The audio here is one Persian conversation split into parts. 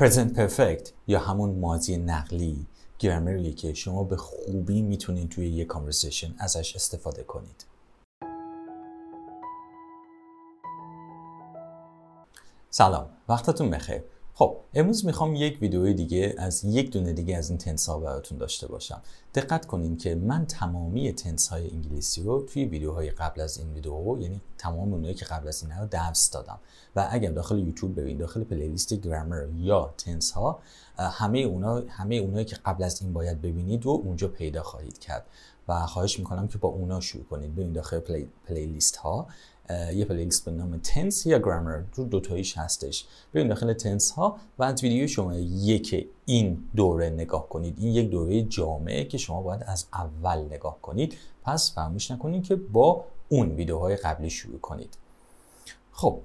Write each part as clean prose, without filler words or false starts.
present perfect یا همون ماضی نقلی گرامریه که شما به خوبی میتونید توی یک کانورسیشن ازش استفاده کنید. سلام، وقتتون بخیر. خب امروز میخوام یک ویدیو دیگه از یک دونه دیگه از این تنس ها براتون داشته باشم. دقت کنین که من تمامی تنس های انگلیسی رو توی ویدیوهای قبل از این ویدیو، یعنی تمام اونایی که قبل از این رو درس دادم و اگر داخل یوتیوب ببینید داخل پلیلیست گرامر یا تنس ها همه اونایی که قبل از این باید ببینید رو اونجا پیدا خواهید کرد و خواهش میکنم که با اونا شروع کنید. ببینید داخل پلیلیست ها یه پلیلیست به نام تنس یا گرامر دو تاییش هستش. برید داخل تنس ها و از ویدیو شما یک این دوره نگاه کنید. این یک دوره جامعه که شما باید از اول نگاه کنید، پس فراموش نکنید که با اون ویدیوهای قبلی شروع کنید. خب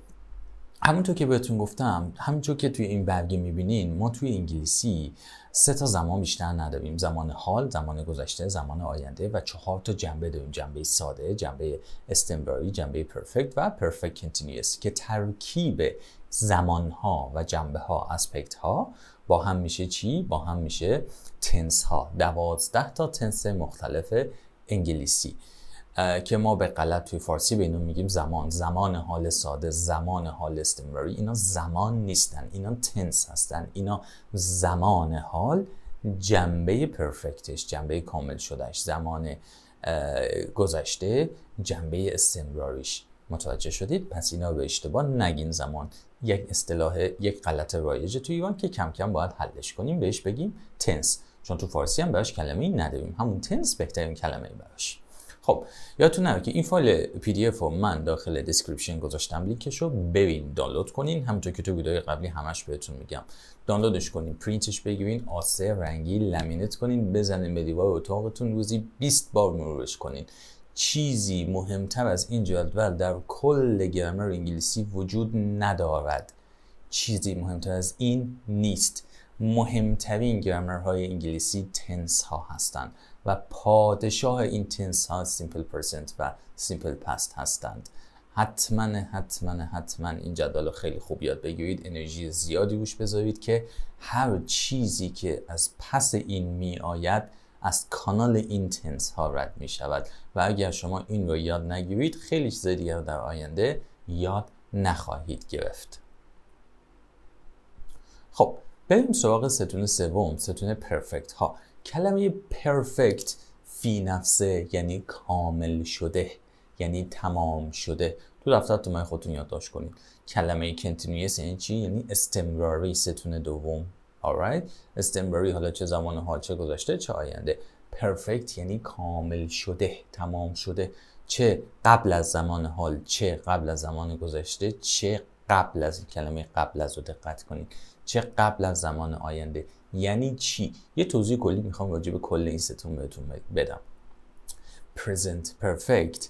همونطور که بهتون گفتم، همونطور که توی این برگه میبینین، ما توی انگلیسی 3 تا زمان بیشتر نداریم: زمان حال، زمان گذشته، زمان آینده و 4 تا جنبه داریم: جنبه ساده، جنبه استمراری، جنبه پرفکت و پرفکت کنتینیوس که ترکیب زمانها و جنبه ها، اسپکت ها با هم میشه چی؟ با هم میشه تنس ها. 12 تا تنس مختلف انگلیسی که ما به غلط توی فارسی به اینا میگیم زمان حال ساده، زمان حال استمراری. اینا زمان نیستن، اینا تنس هستن. اینا زمان حال، جنبه پرفکتش، جنبه کامل شدهش، زمان گذشته، جنبه استمراریش. متوجه شدید؟ پس اینا به اشتباه نگین. زمان یک اصطلاح، یک غلط رایجه توی ایران که کم کم باید حلش کنیم، بهش بگیم تنس، چون تو فارسی هم براش کلمه‌ای نداریم. همون تنس بهترین کلمه براش. خب یادتون نره که این فایل PDF رو من داخل دیسکریپشن گذاشتم، لینکش رو ببین، دانلود کنین. همونطور که تو ویدیوهای قبلی همش بهتون میگم، دانلودش کنین، پرینتش بگیرین، آسه رنگی لامینیت کنین، بزنین به دیوار اتاقتون، روزی 20 بار مرورش کنین. چیزی مهمتر از این جدول در کل گرامر انگلیسی وجود ندارد. چیزی مهمتر از این نیست. مهمترین گرامرهای انگلیسی تنس ها هستند و پادشاه این تنس ها سیمپل پرزنت و سیمپل پست هستند. حتما این جدول رو خیلی خوب یاد بگیرید، انرژی زیادی روش بذارید که هر چیزی که از پس این می آید از کانال این تنس ها رد می شود و اگر شما این رو یاد نگیرید خیلی چیز دیگر رو در آینده یاد نخواهید گرفت. خب بریم سراغ ستون سوم، ستون پرفکت ها. کلمه پرفکت فی نفسه یعنی کامل شده، یعنی تمام شده. تو دفترتون من خودتون یادداشت کنید. کلمه کنتینیوس یعنی چی؟ یعنی استمراری، ستون دوم. alright؟ استمراری، حالا چه زمان حال، چه گذشته، چه آینده. پرفکت یعنی کامل شده، تمام شده، چه قبل از زمان حال، چه قبل از زمان گذشته، چه قبل از، کلمه قبل از رو دقت کنید، چه قبل از زمان آینده. یعنی چی؟ یه توضیح کلی میخوام راجع به کل این ستون بهتون بدم. present perfect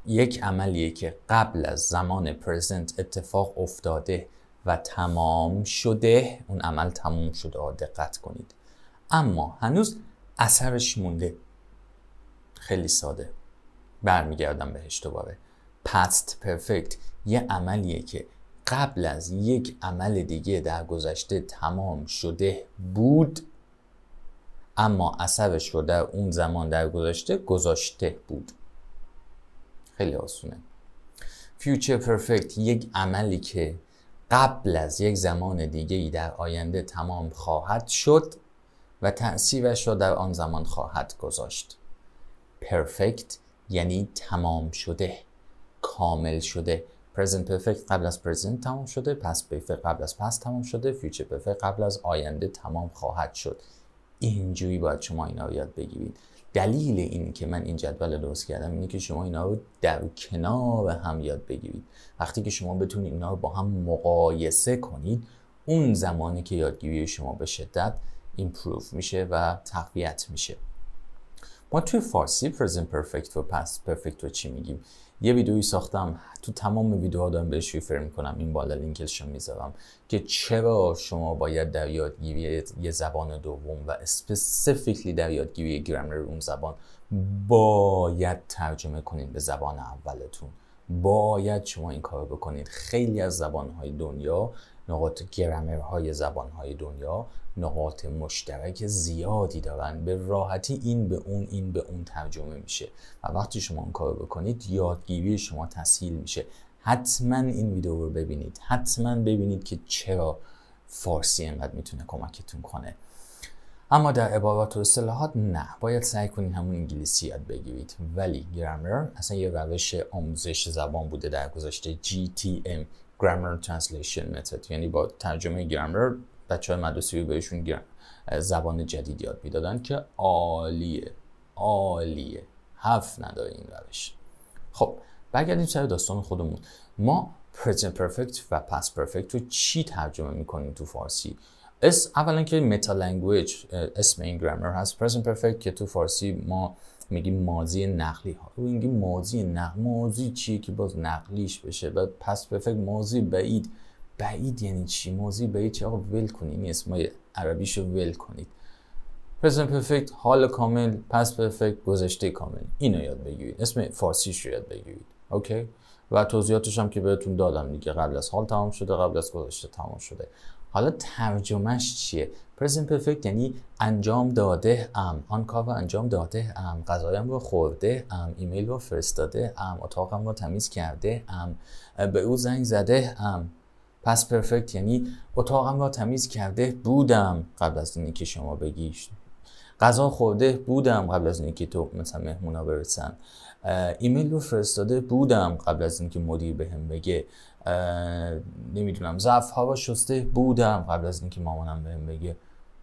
یک عملیه که قبل از زمان present اتفاق افتاده و تمام شده. اون عمل تمام شده، دقت کنید، اما هنوز اثرش مونده. خیلی ساده، برمیگردم بهش دوباره. past perfect یه عملیه که قبل از یک عمل دیگه در گذشته تمام شده بود، اما اثرش رو در اون زمان در گذشته گذاشته بود. خیلی آسونه. future perfect یک عملی که قبل از یک زمان دیگه در آینده تمام خواهد شد و تأثیرش رو در آن زمان خواهد گذاشت. perfect یعنی تمام شده، کامل شده. present perfect قبل از present تمام شده، past perfect قبل از past تمام شده، future perfect قبل از آینده تمام خواهد شد. اینجوری باید شما اینا رو یاد بگیرید. دلیل این که من این جدول درست کردم اینه که شما اینا رو در کنار هم یاد بگیرید. وقتی که شما بتونید اینا رو با هم مقایسه کنید، اون زمانی که یادگیری شما به شدت ایمپروو میشه و تقویت میشه. ما توی فارسی present perfect و past perfect رو چی میگیم؟ یه ویدیویی ساختم، تو تمام ویدیوها دارم بهش ریفر میکنم، این بالا لینکش رو میذارم، که چرا شما باید در یادگیری یه زبان دوم و اسپسیفیکلی در یادگیری گرامر اون زبان باید ترجمه کنید به زبان اولتون. باید شما این کارو بکنید. خیلی از زبانهای دنیا، نقاط گرامرهای زبانهای دنیا نقاط مشترک زیادی دارن، به راحتی این به اون این به اون ترجمه میشه و وقتی شما این کارو بکنید یادگیری شما تسهیل میشه. حتما این ویدیو رو ببینید، حتما ببینید که چرا فارسی اینقدر میتونه کمکتون کنه. اما در عبارات و اصطلاحات نه، باید سعی کنید همون انگلیسی یاد بگیرید. ولی گرامر اصلا یه روش آموزش زبان بوده در گذشته، GTM Grammar Translation Method، یعنی با ترجمه گرامر بچه‌های مدرسه‌ای بهشون زبان جدید یاد میدادن که عالیه، حرف نداره این روش. خب برگردیم سر داستان خودمون. ما present perfect و past perfect رو چی ترجمه میکنیم تو فارسی؟ اولا که متا لنگویج اسم این گرامر هست. present perfect که تو فارسی ما میگیم ماضی نقلی ها، رو میگیم ماضی چیه که باز نقلیش بشه. بعد past perfect ماضی بعید یعنی چی؟ ماضی بعید چی؟ آقا ول کنید این اسمای عربیشو ول کنید. present perfect حال کامل، past perfect گذشته کامل. اینو یاد بگیرید، اسم فارسیش رو یاد بگیرید. اوکی؟ و توضیحاتش هم که بهتون دادم دیگه، قبل از حال تمام شده، قبل از گذشته تمام شده. حالا ترجمهش چیه؟ present perfect یعنی انجام داده ام، آن کار رو انجام داده ام، غذایم رو خورده ام، ایمیل رو فرستاده ام، اتاقم رو تمیز کرده ام، به او زنگ زده ام. past perfect یعنی اتاقم رو تمیز کرده بودم قبل از اینکه شما بگی، غذا خورده بودم قبل از اینکه تو مثلا مهمونا برسن، ایمیل رو فرستاده بودم قبل از اینکه مدیر بهم بگه، نمیدونم ظرف ها رو شسته بودم قبل از اینکه مامانم بهم بگه.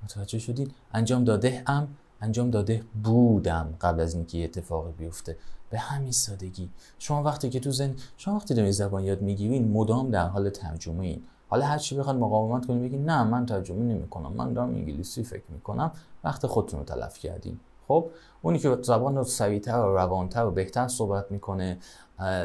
متوجه شدید؟ انجام داده بودم قبل از اینکه یه اتفاقی بیفته. به همین سادگی شما وقتی که شما وقتی دارین زبان یاد میگیرین مدام در حال ترجمه این. حالا هر چی بخواد مقاومت کنین بگین نه من ترجمه نمی‌کنم، من دارم انگلیسی فکر می‌کنم، وقت خودتون رو تلف کردین. خب اونی که زبان رو سریع‌تر و روان‌تر و بهتر صحبت میکنه،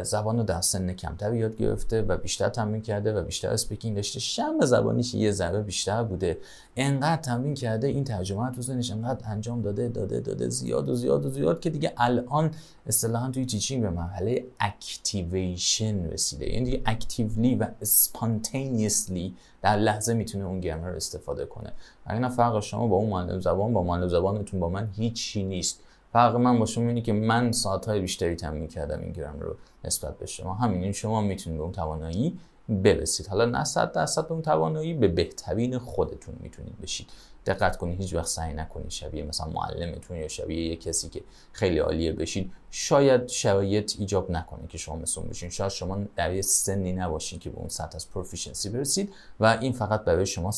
زبان رو در سن کمتر یاد گرفته و بیشتر تمرین کرده و بیشتر اسپیکینگ داشته، شم زبانیش یه ذره بیشتر بوده، انقدر تمرین کرده، این ترجمه تو ذهنش انقدر انجام داده زیاد که دیگه الان اصطلاحاً توی تیچینگ به مرحله اکتیویشن رسیده. یعنی دیگه اکتیولی و اسپانتینیسلی در لحظه میتونه اون گرامر استفاده کنه. اگه فرق شما با اون معلم زبان با معلم زبانتون با من هیچی نیست. فرق من با شما اینه که من ساعت‌های بیشتری تمرین کردم این گرامر رو نسبت به شما. همین شما میتونید به اون توانایی برسید. حالا نه 100% به اون توانایی، به بهترین خودتون میتونید بشید. دقت کنید هیچ وقت سعی نکنید شبیه مثلا معلمتون یا شبیه یک کسی که خیلی عالیه بشید. شاید شرایط ایجاب نکنه که شما مثل اون بشین. شاید شما در یه سنی نباشین که به اون سطح از پروفیشنسی برسید و این فقط برای شما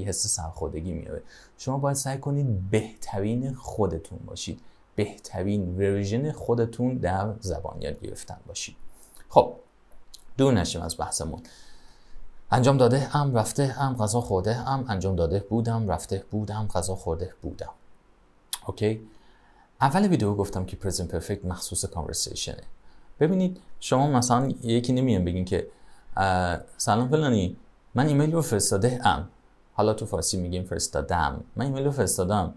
حس سرخوردگی میاره. شما باید سعی کنید بهترین خودتون باشید. بهترین ورژن خودتون در زبان یاد گرفتن باشید. خب دور نشیم از بحثمون. انجام داده ام، رفته ام، غذا خورده ام، انجام داده بودم، رفته بودم، غذا خورده بودم. اوکی؟ اول ویدیو گفتم که present perfect مخصوص کانورسیشنه. ببینید شما مثلا یکی نمیان بگین که سلام فلانی من ایمیل رو فرستاده ام. حالا تو فارسی میگیم فرستادم. من ایمیل رو فرستادم.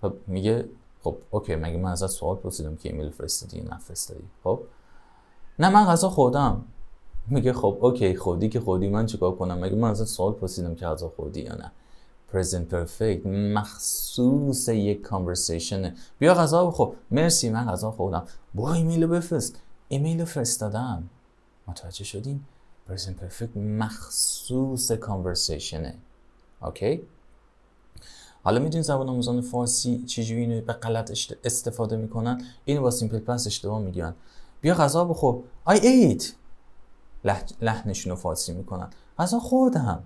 خب میگه خب اوکی، مگه من ازت سوال پرسیدم که ایمیل فرستادی یا نفرستادی؟ خب نه من غذا خوردم. میگه خب اوکی خوردی که خوردی، من چیکار کنم؟ مگه من ازت سوال پرسیدم که غذا خوردی یا نه؟ present perfect مخصوص یک کانورسیشنه. بیا غذا بخور. مرسی من غذا خوردم. برو ایمیل رو بفرست. ایمیل رو فرستادم. متوجه شدین؟ present perfect مخصوص کانورسیشنه. اوکی؟ حالا میدونید زبان آموزان فارسی چجوری اینو به غلط استفاده میکنن؟ اینو با سیمپل پس اشتباه میگن. بیا غذا بخور. I ate. لحنشون رو فارسی میکنن. غذا خوردم.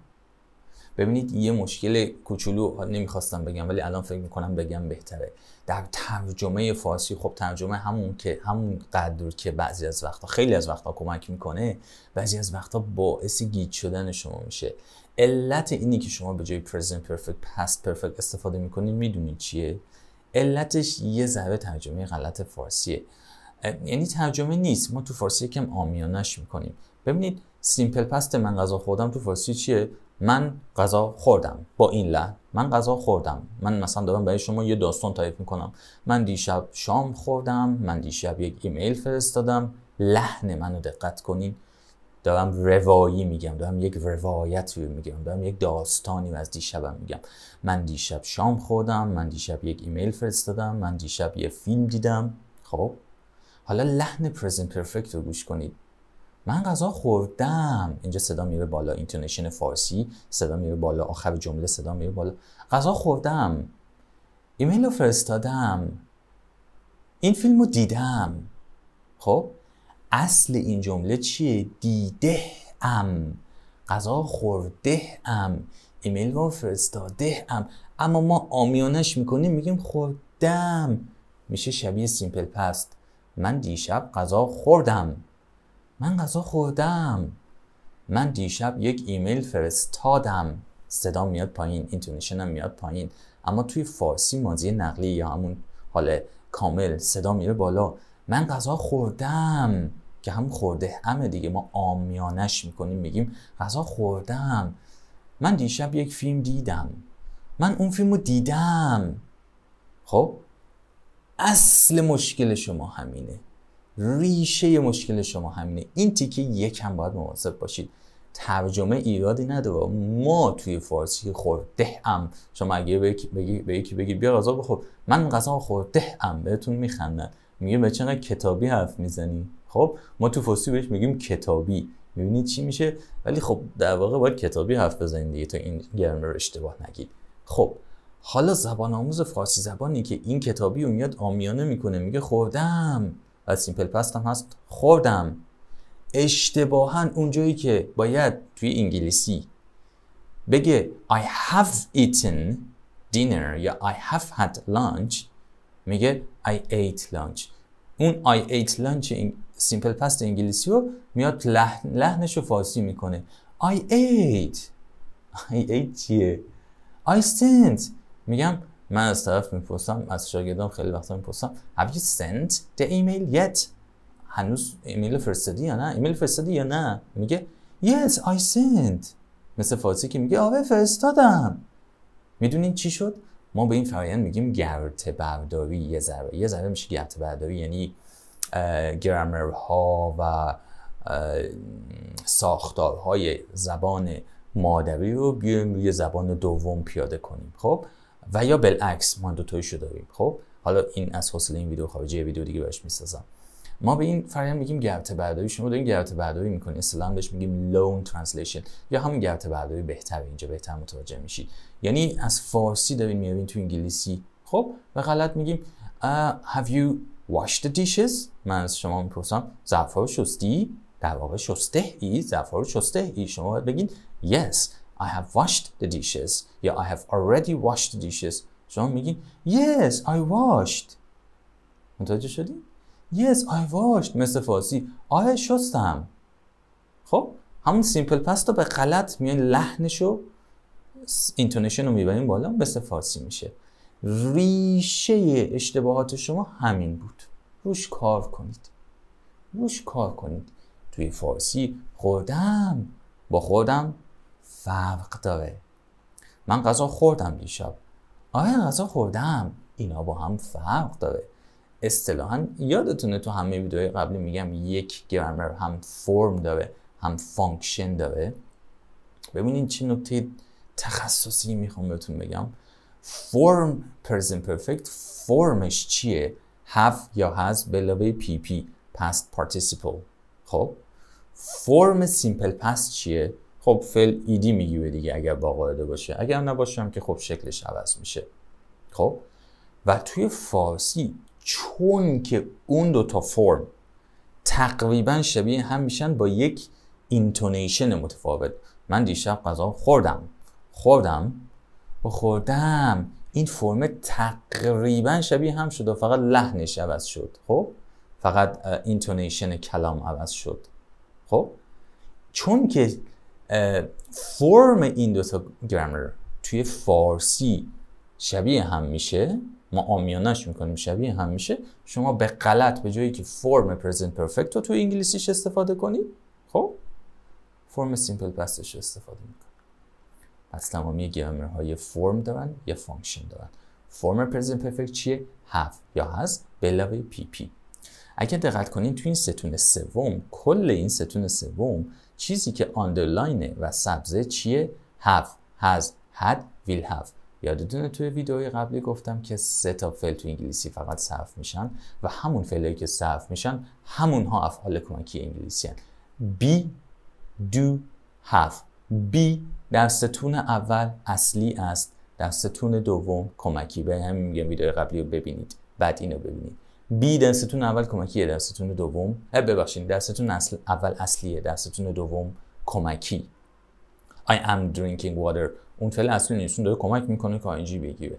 ببینید یه مشکل کوچولو نمیخواستم بگم ولی الان فکر میکنم بگم بهتره. در ترجمه فارسی خب ترجمه همون قدر که بعضی از وقتا خیلی از وقتا کمک میکنه، بعضی از وقتا باعث گیج شدن شما میشه. علت اینی که شما به جای present perfect past perfect استفاده میکنید میدونید چیه؟ علتش یه ذره ترجمه غلط فارسیه. یعنی ترجمه نیست، ما تو فارسی یکم عامیانه‌اش میکنیم. ببینید سیمپل پست من غذا خوردم تو فارسی چیه؟ من غذا خوردم با این لحن. من غذا خوردم. من مثلا دارم برای شما یه داستان تعریف میکنم. من دیشب شام خوردم، من دیشب یک ایمیل فرستادم، لحن منو دقت کنین، دارم روایی میگم، دارم یک روایتی رو میگم، دارم یک داستانی از دیشبم میگم. من دیشب شام خوردم، من دیشب یک ایمیل فرستادم، من دیشب یه فیلم دیدم. خب حالا لحن پرزنت پرفکت رو گوش کنید. من غذا خوردم، اینجا صدا میره بالا، اینتونیشن فارسی صدا میره بالا، آخر جمله صدا میره بالا. غذا خوردم، ایمیل رو فرستادم، این فیلم رو دیدم. خب اصل این جمله چیه؟ دیده ام، غذا خورده ام، ایمیل رو فرستاده ام. اما ما عامیانش میکنیم میگیم خوردم، میشه شبیه سیمپل پست. من دیشب غذا خوردم، من غذا خوردم، من دیشب یک ایمیل فرستادم. صدا میاد پایین، اینتونیشن هم میاد پایین. اما توی فارسی ماضی نقلی یا همون حال کامل صدا میره بالا. من غذا خوردم که هم خورده همه دیگه، ما عامیانش میکنیم میگیم غذا خوردم. من دیشب یک فیلم دیدم، من اون فیلم رو دیدم. خب اصل مشکل شما همینه، ریشه مشکل شما همینه. این تیکه یکم باید مواظب باشید. ترجمه ایرادی نداره. ما توی فارسی خورده ام، شما اگه به یکی بگی بیا غذا بخور، من غذا خورده ام، بهتون میخندن، میگه به چقدر کتابی حرف میزنی. خب ما تو فارسی بهش میگیم کتابی. میبینید چی میشه؟ ولی خب در واقع باید کتابی حرف بزنید دیگه تا این گرامر رو اشتباه نگید. خب حالا زبان آموز فارسی زبانی که این کتابی رو میاد عامیانه میکنه، میگه خوردم، و سیمپل پست هم هست خوردم، اشتباهاً اونجایی که باید توی انگلیسی بگه I have eaten dinner یا I have had lunch، میگه I ate lunch. اون I ate lunch سیمپل پست انگلیسی رو میاد لحنش رو فارسی میکنه. I ate چیه؟ I sent. میگم من از طرف میپرسم، از شاگردان خیلی وقتا میپرسم Have you sent the email yet؟ هنوز ایمیل فرستادی یا نه؟ ایمیل فرستادی یا نه؟ میگه Yes I sent. مثل فارسی که میگه آره فرستادم. میدونین چی شد؟ ما به این فرآیند میگیم گرته برداری. یه ذره میشه گرته برداری، یعنی گرامرها و ساختارهای زبان مادری رو بیایم روی زبان دوم پیاده کنیم. خب و یا بالعکس، ما دوتاییشو داریم. خب حالا این از حاصل این ویدیو خارجی ویدیو دیگه بهش میسازم. ما به این فرآیند میگیم گرته برداری. شما دارین گرته برداری میکنین، اصطلاحاً بهش میگیم لون ترنسلیشن یا همین گرته برداری بهتره. اینجا بهتر متوجه میشید. یعنی از فارسی دارین میارین تو انگلیسی. خب و غلط میگیم have you washed the dishes؟ من از شما میپرسم ظرفا رو شستی؟ در واقع شسته ای، ظرفا رو شسته ای. شما باید بگین yes I have washed the dishes یا I have already washed the dishes. شما میگین yes I washed. متوجه شدین؟ Yes I washed. مثل فارسی آره شستم. خب همون سیمپل پست رو به غلط میان لحنشو اینتونیشن رو میبریم بالا، مثل فارسی میشه. ریشه اشتباهات شما همین بود. روش کار کنید. توی فارسی خوردم با خوردم فرق داره. من غذا خوردم دیشب، آره غذا خوردم، اینا با هم فرق داره. اصطلاحاً یادتونه تو همه ویدیوهای قبلی میگم یک گرامر هم فرم داره هم فانکشن داره. ببینید چه نکته تخصصی میخوام بهتون بگم. فرم پرزنت پرفکت فرمش چیه؟ have یا has به علاوه PP past participle. خب فرم سیمپل پست چیه؟ خب فعل ایدی میگیره دیگه اگر با قاعده باشه، اگر نباشه هم که خب شکلش عوض میشه. خب و توی فارسی چون که اون دوتا فرم تقریبا شبیه هم میشن با یک اینتونیشن متفاوت. من دیشب غذا خوردم و خوردم، این فرم تقریبا شبیه هم شد و فقط لحنش عوض شد. خب فقط اینتونیشن کلام عوض شد. خب چون که فرم این دوتا گرامر توی فارسی شبیه هم میشه، ما عامیانش میکنیم شبیه هم میشه، شما به غلط به جایی که فرم پرزنت پرفکت رو توی انگلیسیش استفاده کنید، خب فرم سیمپل پستش استفاده میکنید. پس تمامی گرامرهای فرم دارن یا فانکشن دارن. فرم پرزنت پرفکت چیه؟ have یا has به علاوه PP. اگه دقت کنین تو این ستون سوم، کل این ستون سوم چیزی که آندرلاینه و سبزه چیه؟ have، has، had، will have. یادتونه توی ویدئوی قبلی گفتم که 3 تا فعل تو انگلیسی فقط صرف میشن و همون فعلایی که صرف میشن همونها افعال کمکی انگلیسی هن. be، do، have. be در ستون اول اصلی است، در ستون دوم کمکی. به همین میگم ویدئوی قبلی رو ببینید، بعد اینو ببینید. B در ستون اول کمکیه، در ستون دوم ببخشید در ستون اول اصلیه، در ستون دوم کمکی. I am drinking water اون فعل اصلی نیستون داره کمک میکنه که اینجی بگیره.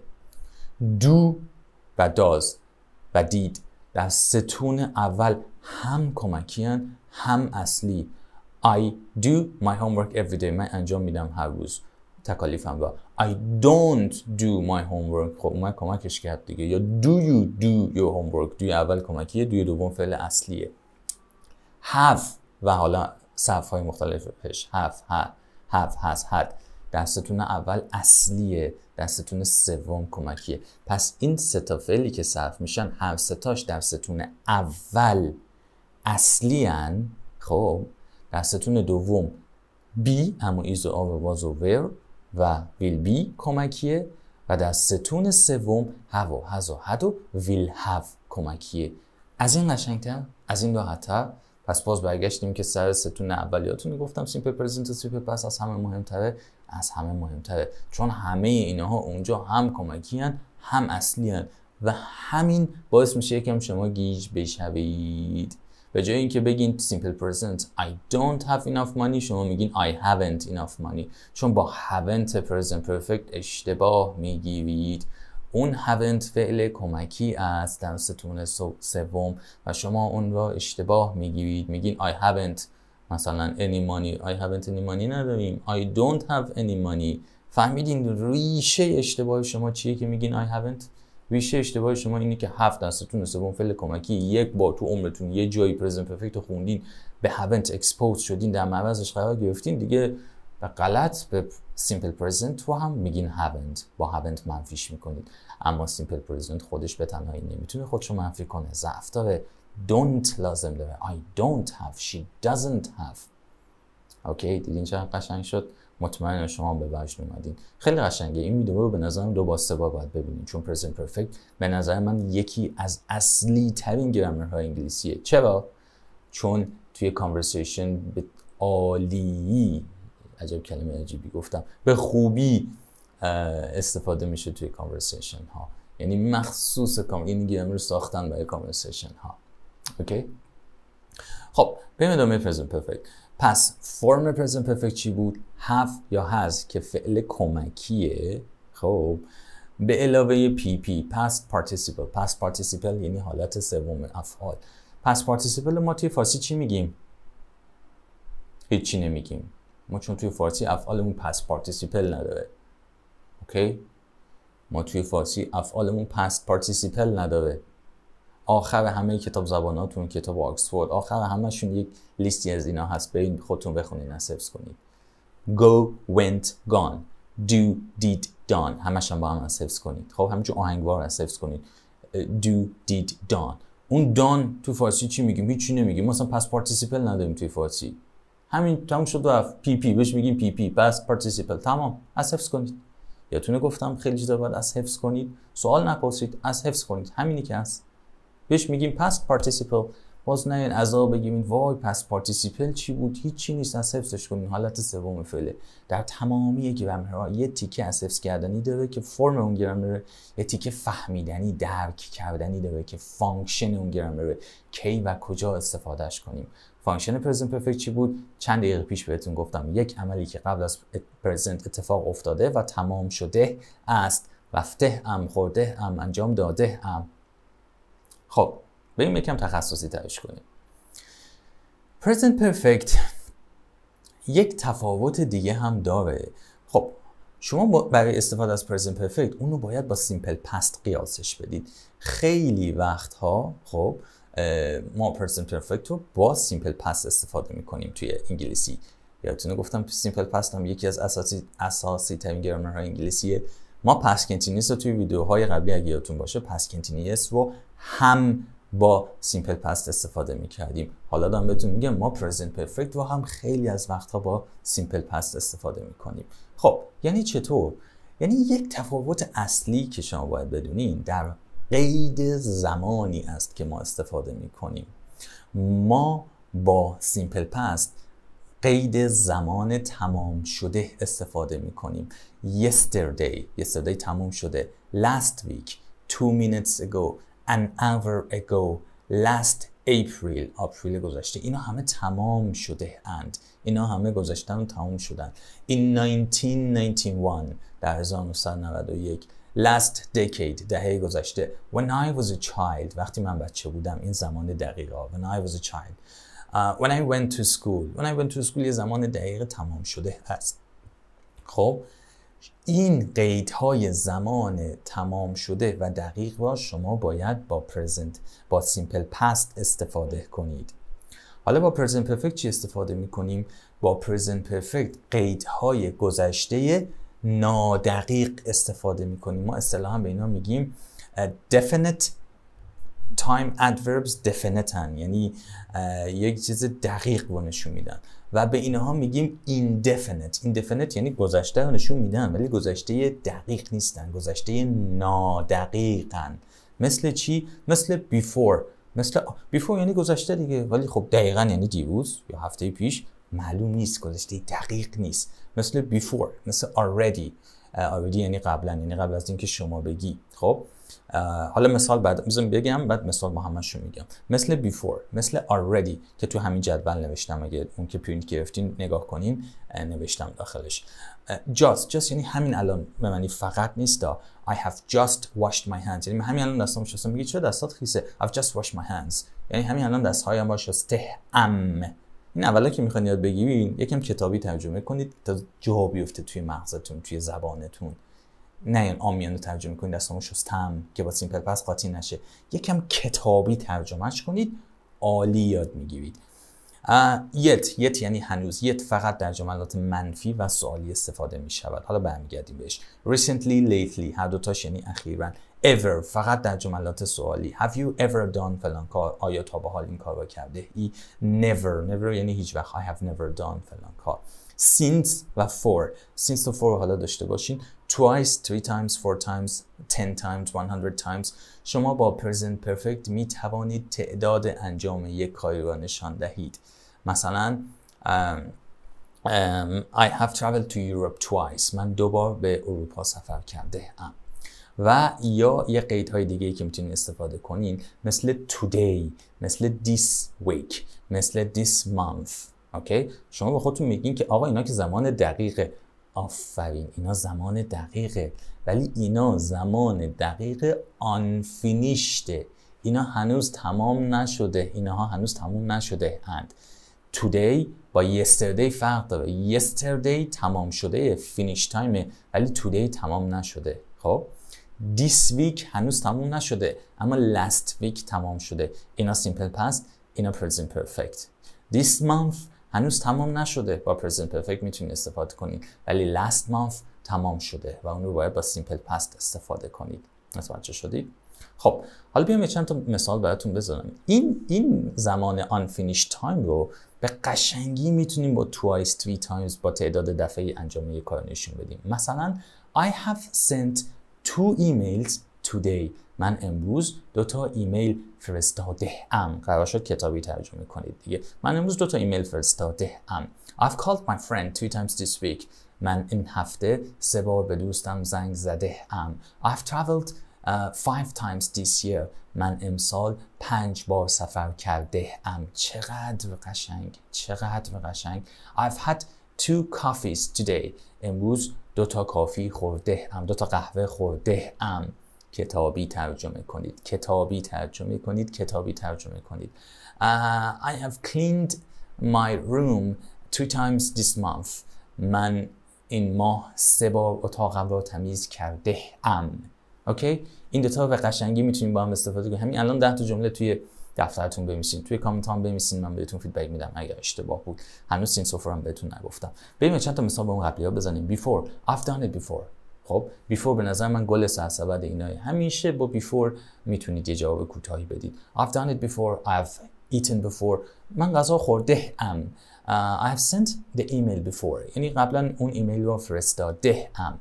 do و does و did در ستون اول هم کمکی هن هم اصلی. I do my homework every day من انجام میدم هر روز تکالیفم با. I don't do my homework خب اومد کمکش کرد دیگه. یا do you do your homework do اول کمکیه، do دوم فعل اصلیه. have و حالا صرف‌های مختلفش have has had در ستون اول اصلیه، در ستون سوم کمکیه. پس این 3 تا فعلی که صرف میشن هر 3 تاش در ستون اول اصلی هن. خب در ستون دوم be اما is و are و was و were و will be کمکیه و در ستون سوم have و has و had و will have کمکیه. از این قشنگتر، از این راحت‌تر. پس باز برگشتیم که سر ستون اولیاتون گفتم سیمپل پرزنت و سیمپل پاست از همه مهمتره چون همه اینها اونجا هم کمکی هن هم اصلی هن و همین باعث میشه یکم شما گیج بشوید. به جای اینکه بگین simple present I don't have enough money شما میگین I haven't enough money چون با haven't present perfect اشتباه میگیرید. اون haven't فعل کمکی است در ستون سوم و شما اون را اشتباه میگیرید. میگین I haven't مثلا any money I haven't any money نداریم I don't have any money. فهمیدین ریشه اشتباه شما چیه که میگین I haven't؟ ریشه اشتباه شما اینه که have در ستون سوم فعل کمکی یک بار تو عمرتون یه جایی present perfect رو خوندین به haven't expose شدین در معرضش قرار گرفتین دیگه و غلط به simple present رو هم میگین haven't با haven't منفیش میکنید. اما simple present خودش به تنهایی نمیتونه خودشو منفی کنه، ضعف داره. don't لازم داره. I don't have she doesn't have. اوکی دیدین چقدر قشنگ شد؟ مطمئنم شما به وجد اومدین. خیلی قشنگه. این ویدیو رو به نظرم 2 با 3 بار باید ببینید چون present perfect به نظر من یکی از اصلی ترین گرامرهای انگلیسیه. چرا؟ چون توی conversation به عالی، عجب کلمه عجیبی گفتم، به خوبی استفاده میشه توی conversation ها. یعنی مخصوص این گرامر رو ساختن برای conversation ها. اوکی؟ خب بریم ادامه present perfect. پس فرم present perfect چی بود؟ have یا has که فعل کمکیه. خب به علاوه PP past participle یعنی حالت سوم افعال. past participle ما توی فارسی چی میگیم؟ هیچی نمیگیم. ما چون توی فارسی افعالمون past participle نداره. اوکی؟ ما توی فارسی افعالمون past participle نداره. آخر همه کتاب زباناتون، کتاب آکسفورد، آخر همه‌شون یک لیستی از اینا هست. برید خودتون بخونید، حفظ کنید. go went gone do did done همش هم با هم حفظ کنید. خب همینجور آهنگوار حفظ کنید. do did done. اون done تو فارسی چی میگیم؟ هیچی نمیگیم. مثلا past participle نداریم توی فارسی. همین تموم شد رفت. PP بهش میگیم PP past participle. تمام. حفظ کنید. یادتونه گفتم خیلی چیزا باید از حفظ کنید. سوال نپرسید، از حفظ کنید. همینی که هست. بهش میگیم past participle. باز نه عذاب بگیم وای past participle چی بود؟ هیچی نیست، از حفظش کنین. حالت سوم فعله. در تمامی گرامرها یه تیکه از حفظ کردنی داره که فرم اون گرامر، یه تیکه فهمیدنی، درک کردنی داره که فانکشن اون گرامر، کی و کجا استفادهش کنیم. فانکشن present perfect چی بود؟ چند دقیقه پیش بهتون گفتم. یک عملی که قبل از present اتفاق افتاده و تمام شده است. رفته ام، خورده ام، انجام داده ام. خب بریم یکم تخصصی ترش کنیم. present perfect یک تفاوت دیگه هم داره. خب شما برای استفاده از present perfect اونو باید با simple past قیاسش بدید. خیلی وقتها خب ما present perfect رو با simple past استفاده میکنیم توی انگلیسی. یادتونه گفتم simple past هم یکی از اساسی ترین گرامرهای انگلیسیه. ما past continuous رو توی ویدیوهای قبلی اگه یادتون باشه past continuous رو هم با سیمپل پست استفاده میکردیم. حالا دارم بهتون میگم ما پرزنت پرفکت رو هم خیلی از وقتها با سیمپل پست استفاده میکنیم. خب یعنی چطور؟ یعنی یک تفاوت اصلی که شما باید بدونین در قید زمانی است که ما استفاده میکنیم. ما با سیمپل پست قید زمان تمام شده استفاده میکنیم. yesterday تمام شده. last week 2 minutes ago an hour ago last April گذشته. اینا همه تمام شده اند. اینا همه گذشتن و تمام شدن. in 1991 در 1991 last decade دهه گذشته. when I was a child وقتی من بچه بودم. این زمان دقیقه. when I was a child when I went to school یه زمان دقیق تمام شده هست. خب این قیدهای زمان تمام شده و دقیق را شما باید با سیمپل پست استفاده کنید. حالا با پرزنت پرفکت چی استفاده میکنیم؟ با پرزنت پرفکت قیدهای گذشته نادقیق استفاده میکنیم. ما اصطلاحاً به اینا میگیم definite time adverbs definite هن. یعنی یک چیز دقیق رو نشون میدن. و به اینها میگیم indefinite یعنی گذشته رو نشون میدن ولی گذشته دقیق نیستن، گذشته نادقیقن. مثل چی؟ مثل before یعنی گذشته دیگه ولی خب دقیقاً یعنی دیروز یا هفته پیش معلوم نیست، گذشته دقیق نیست. مثل before، مثل already یعنی قبلا، یعنی قبل از اینکه شما بگی. خب حالا مثال بعد بگم بعد مثال با همشون میگم. مثل before، مثل already که تو همین جدول نوشتم، اگه اون که پرینت گرفتین نگاه کنین نوشتم داخلش. just یعنی همین الان، به معنی فقط نیست. I have just washed my hands یعنی همین الان دستامو شستم. میگی چرا دستات خیسه؟ I've just washed my hands یعنی همین الان دستهایم با شسته‌ام. این اولا که میخواین یاد بگیرین یکم کتابی ترجمه کنید تا جا بیفته توی مغزتون، توی زبانتون. نه این آمیانه ترجمه کنید دستامو شستم که با سیمپل پست قاطی نشه. یکم کتابی ترجمهش کنید، عالی یاد میگیرید. yet یعنی هنوز. yet فقط در جملات منفی و سوالی استفاده میشود. حالا برمیگردیم بهش. recently lately هر دوتاش یعنی اخیراً. ever فقط در جملات سوالی. have you ever done فلان کار؟ آیا تا به حال این کار را کرده ای؟ never یعنی هیچ وقت. I have never done فلان کار. since و since و for حالا داشته باشین. twice 3 times 4 times 10 times 100 times. شما با present perfect می توانید تعداد انجام یک کاری را نشان دهید. مثلا I have traveled to Europe twice. من 2 بار به اروپا سفر کرده ام. و یا یه قیدهای دیگه که میتونید استفاده کنین مثل today، مثل this week، مثل this month. اوکی؟ شما با خودتون میگین که آقا اینا که زمان دقیقه. آفرین، اینا زمان دقیقه ولی اینا زمان دقیق unfinished. اینا هنوز تمام نشده. اینها هنوز تمام نشده اند. today با yesterday فرق داره. yesterday تمام شده، finish time، ولی today تمام نشده. خب this week هنوز تمام نشده اما last week تمام شده. اینا simple past، اینا present perfect. this month هنوز تمام نشده، با present perfect میتونید استفاده کنید ولی last month تمام شده و اون رو باید با simple past استفاده کنید. متوجه شدید؟ خب حالا بیام چند تا مثال براتون بزنم. این زمان unfinished time رو به قشنگی میتونیم با twice 3 times با تعداد دفعه انجام یک کار نشون بدیم. مثلا I have sent 2 emails today. من امروز 2 تا ایمیل فرستاده ام. قرار شد کتابی ترجمه کنید دیگه. من امروز 2 تا ایمیل فرستاده ام. I've called my friend 2 times this week. من این هفته 3 بار به دوستم زنگ زده ام. I've traveled 5 times this year. من امسال 5 بار سفر کرده ام. چقدر قشنگ، چقدر قشنگ. I've had 2 coffees today. امروز 2 تا کافی خورده ام، 2 تا قهوه خورده ام. کتابی ترجمه کنید، کتابی ترجمه کنید، کتابی ترجمه کنید. I have cleaned my room 2 times this month. من این ماه 3 بار اتاقم را تمیز کرده ام. اوکی؟ این دوتا به قشنگی میتونیم با هم استفاده کنیم. همین الان 10 تا جمله توی دفترتون بنویسین، توی کامنت هم بنویسین، من بهتون فیدبک میدم اگر اشتباه بود. هنوز این سفر هم بهتون نگفتم. بریم چند تا مثال با اون قبلی‌ها بزنیم. before I've done it before. خب before به نظر من گل سرسبد اینای همیشه با before میتونید یه جواب کوتاهی بدید. I've done it before, I've eaten before. من غذا خورده ام. I have sent the email before. یعنی قبلا اون ایمیل رو فرستاده ام.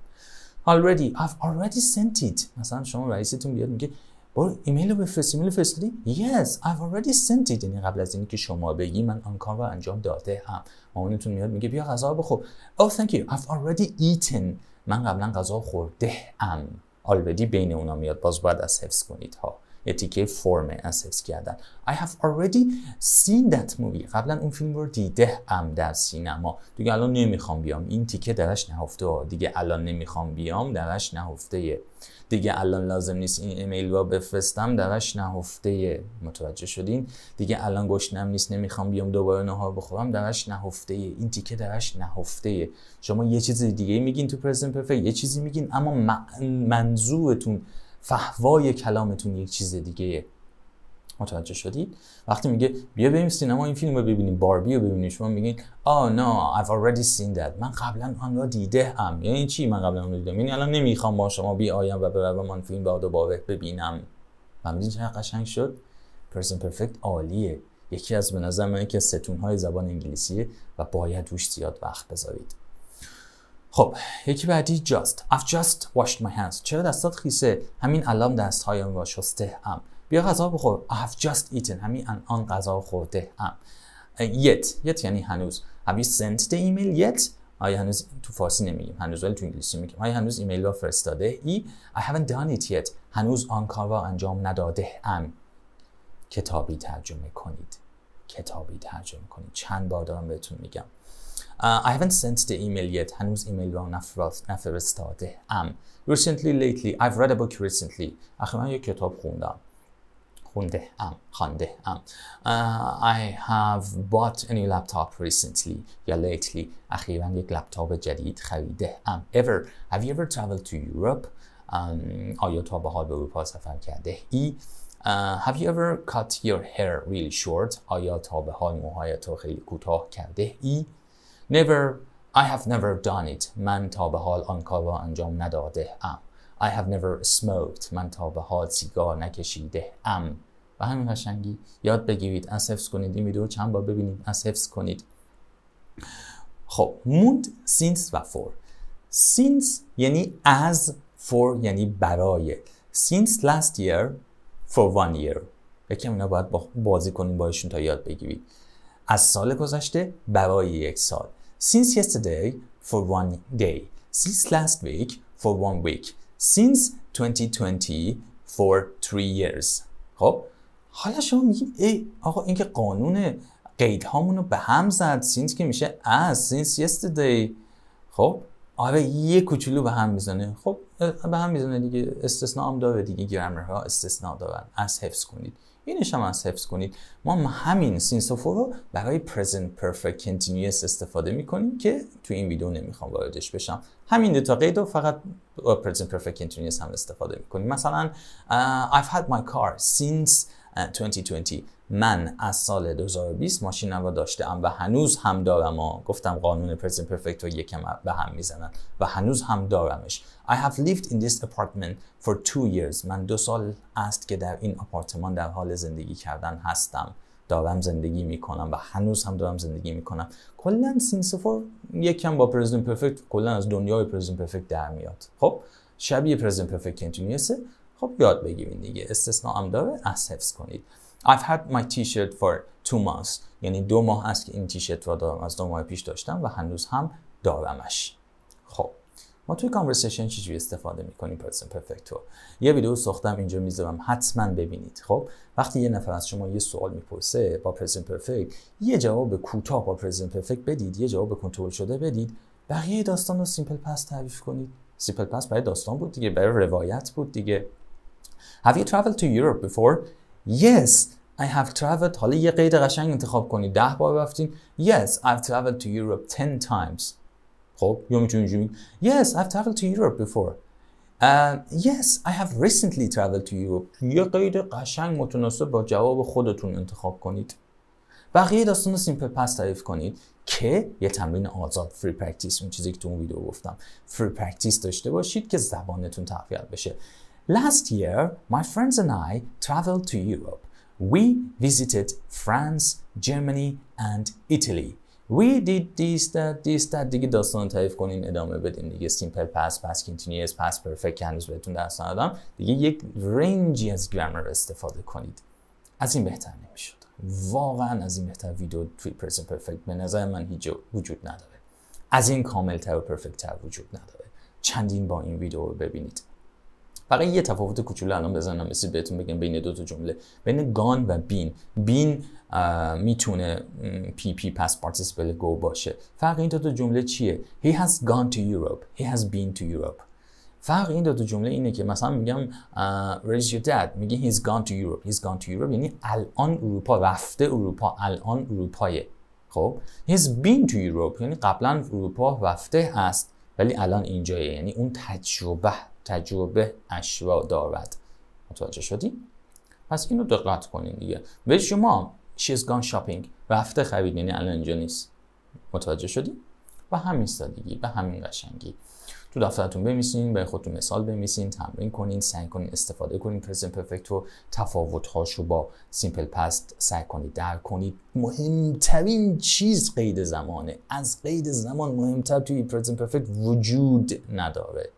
Already, I've already sent it. مثلا شما رئیستون بیاد میگه برو ایمیل رو بفرست. ایمیل فرستادی؟ Yes, I've already sent it. یعنی قبل از اینکه شما بگی من آن کار رو انجام داده ام. مامانتون میاد میگه بیا غذا بخور. Oh, thank you. I've already eaten. من قبلا غذا خورده ام. already بین اونا میاد، باز باید از حفظ کنید ها. یه تیکه فرمه از حفظ کردن. I have already seen that movie. قبلا اون فیلم رو دیده ام در سینما. دیگه الان نمیخوام بیام. این تیکه درش نهفته ها. دیگه الان نمیخوام بیام درش نهفته. دیگه الان لازم نیست این ایمیل رو بفرستم درش نهفته. متوجه شدین؟ دیگه الان گشنم نیست نمیخوام بیام دوباره نهار بخورم درش نهفته. این تیکه درش نهفته. شما یه چیز دیگه میگین تو پرزنت پرفکت، یه چیزی میگین اما منظورتون فحوای کلامتون یک چیز دیگه. متوجه شدید؟ وقتی میگه بیا بریم سینما این فیلم رو ببینیم، باربی رو ببینیم، شما میگین no I've already seen that. من قبلا آن رو دیده ام. یعنی چی من قبلا آن رو دیدم؟ یعنی الان نمیخوام با شما بیایم و بروم آن فیلم رو دوباره ببینم. فهمیدین چقدر قشنگ شد؟ پرزنت پرفکت عالیه. یکی از به نظر من که ستونهای زبان انگلیسیه و باید روش زیاد وقت بذارید. خب یکی بعدی just. I've just washed my hands. چرا دستات خیسه؟ همین الان دستهایم را شسته ام. بیا غذا بخور. I have just eaten. همین الان غذا خورده ام. yet یعنی هنوز. Have you sent the email yet? آیا هنوز تو فارسی نمیگیم هنوز، ولی تو انگلیسی میگیم. آیا هنوز ایمیل را فرستاده ای؟ I haven't done it yet. هنوز آن کار را انجام نداده ام. کتابی ترجمه کنید. کتابی ترجمه کنید. چند بار دارم بهتون میگم. I haven't sent the email yet. هنوز ایمیل را نفرستاده ام. Recently, lately. I've read a book recently. اخیراً یک کتاب خونده ام. I have bought a new laptop recently. یا lately. اخیراً یک لپتاپ جدید خریده ام. Ever. Have you ever traveled to Europe? آیا تا به حال به اروپا سفر کرده ای؟ Have you ever cut your hair really short? آیا تا به حال موهایت رو خیلی کوتاه کرده ای؟ Never. I have never done it. من تا به حال آن کار را انجام نداده ام. I have never smoked. من تا به حال سیگار نکشیده ام. و همین قشنگی یاد بگیرید، از حفظ کنید. این ویدیو چند بار ببینید، از حفظ کنید. خب موند since و for. Since یعنی as، for یعنی برای. Since last year for 1 year. یکم اینا باید بازی کنید باشون تا یاد بگیرید. از سال گذشته برای یک سال. Since yesterday for 1 day. Since last week for 1 week. Since 2020 for 3 years. خب حالا شما میگید ای آقا این که قانون قیدهامونو به هم زد. since که میشه as. Since yesterday. خب آره یه کوچولو به هم میزنه. خب به هم میزنه دیگه. استثناء هم داره دیگه. گرامرها استثناء دارن. از حفظ کنید. اینش هم از حفظ کنید. ما همین since و for رو برای present perfect continuous استفاده میکنیم که تو این ویدیو نمیخوام واردش بشم. همین دو تا قید رو فقط present perfect continuous هم استفاده میکنیم. مثلا I've had my car since 2020. من از سال 2020 ماشینم رو داشتم و هنوز هم دارم. گفتم قانون present perfect رو یکم به هم میزنن و هنوز هم دارمش. I have lived in this apartment for 2 years. من 2 سال است که در این آپارتمان در حال زندگی کردن هستم. دارم زندگی میکنم و هنوز هم دارم زندگی میکنم. کلا since for یکم با present perfect کلا از دنیای present perfect در میاد. خب شبیه present perfect continuous. خب یاد بگیرید دیگه. استثناء هم داره، از حفظ کنید. I've had my t-shirt for 2 months. یعنی 2 ماه است که این تیشرت رو دارم. از 2 ماه پیش داشتم و هنوز هم دارمش. خب ما توی کانورسیشن چجوری استفاده میکنیم پرزنت پرفکت رو؟ یه ویدیو ساختم اینجا میذارم، حتما ببینید. خب وقتی یه نفر از شما یه سوال میپرسه با پرزنت پرفکت، یه جواب کوتاه با پرزنت پرفکت بدید، یه جواب کنترل شده بدید. بقیه داستان رو سیمپل پاست تعریف کنید. سیمپل پاست برای داستان بود دیگه، برای روایت بود دیگه. Have you traveled to Europe before? Yes, I have traveled. حالا یه قید قشنگ انتخاب کنید. 10 بار رفتین. Yes, I've traveled to Europe 10 times. خب یا میتونید اینجوری Yes, I've traveled to Europe before. Yes, I have recently traveled to Europe. یه قید قشنگ متناسب با جواب خودتون انتخاب کنید. بقیه داستان رو سیمپل پاست تعریف کنید. که یه تمرین آزاد فری پرکتیس، اون چیزی که تو اون ویدیو گفتم، فری پرکتیس داشته باشید که زبانتون تقویت بشه. Last year my friends and I traveled to Europe. We visited France, Germany and Italy. We did this that دیگه داستان تعریف کنین ادامه بدین دیگه. سیمپل پس، پس کنتینیوس، پس پرفکت که هنوز بهتون درس ندادم دیگه. یک رنجی از گرامر استفاده کنید. از این بهتر نمیشد. واقعا از این بهتر ویدیو توی پرزنت پرفکت به نظر من هیچ وجود نداره. از این کاملتر و پرفکت‌تر وجود نداره. چندین با این ویدیو رو ببینید. فقط یه تفاوت کوچولو الان بزنم مثل بهتون بگم بین دو تا جمله، بین گان و بین. بین میتونه پی پس پارتیسیپل گو باشه. فرق این دو تا جمله چیه؟ He has gone to Europe. He has been to Europe. فرق این دو تا جمله اینه که مثلا میگم where is your dad؟ میگه he's gone to Europe. He's gone to Europe یعنی الان اروپا رفته، اروپا الان اروپایه. خب he's been to Europe یعنی قبلا اروپا رفته است ولی الان اینجایه، یعنی اون تجربه اشوا دارد. متوجه شدی؟ پس اینو دقت کنین دیگه. به شما she's gone shopping رفته خرید یعنی الان اینجا نیست. متوجه شدی؟ و همین سادگی، به همین قشنگی تو دفترتون بنویسین، به خودتون مثال بنویسین، تمرین کنین، سعی کنین استفاده کنین پرزنت پرفکت رو، تفاوت‌هاشو با سیمپل پست سعی کنید درک کنید. مهمترین چیز قید زمانه. از قید زمان مهمتر توی پرزنت پرفکت وجود نداره.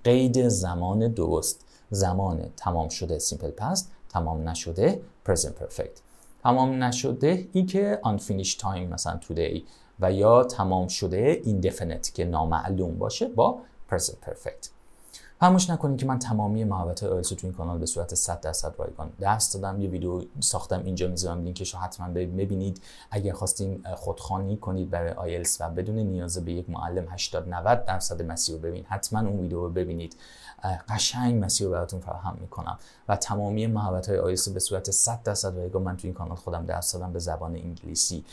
قید زمان درست، زمان تمام شده سیمپل پست، تمام نشده پرزنت پرفکت. تمام نشده این که unfinished time مثلا today، و یا تمام شده indefinite که نامعلوم باشه با present perfect. فراموش نکنید که من تمامی مهارت‌های آیلتس رو تو این کانال به صورت 100% رایگان درس دادم. یه ویدیو ساختم اینجا میذارم، لینکش رو حتما ببینید. اگر خواستین خودخوانی کنید برای آیلتس و بدون نیاز به یک معلم 80-90% مسیر رو ببین، حتما اون ویدیو رو ببینید. قشنگ مسیر رو براتون فراهم میکنم و تمامی مهارت‌های آیلتس به صورت 100% رایگان من تو این کانال خودم درس دادم به زبان انگلیسی.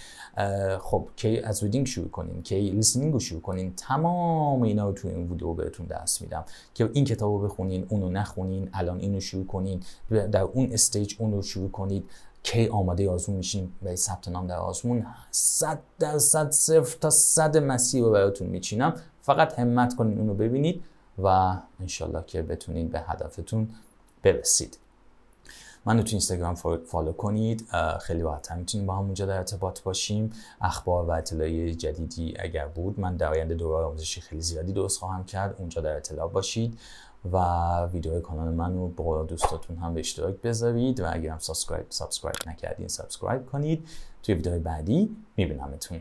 خب کی از ریدینگ شروع کنین، کی لیسنینگ رو شروع کنین، تمام اینا رو تو این ویدیو بهتون درس میدم که این کتابو بخونین، اونو نخونین، الان اینو شروع کنین، در اون استیج اونو شروع کنید. کی آماده آزمون میشین برای ثبت نام در آزمون، 100% 0 تا 100 مسیر رو براتون میچینم. فقط همت کنین اونو ببینید و انشالله که بتونید به هدفتون برسید. منو تو اینستاگرام فالو کنید، خیلی راحت میتونیم با هم اونجا در ارتباط باشیم. اخبار و اطلاعی جدیدی اگر بود من در آینده دوره آموزشی خیلی زیادی درست خواهم کرد، اونجا در اطلاع باشید و ویدیوهای کانال منو با دوستاتون هم به اشتراک بذارید و اگر هم سابسکرایب نکردین سابسکرایب کنید. توی ویدیوهای بعدی میبینمتون.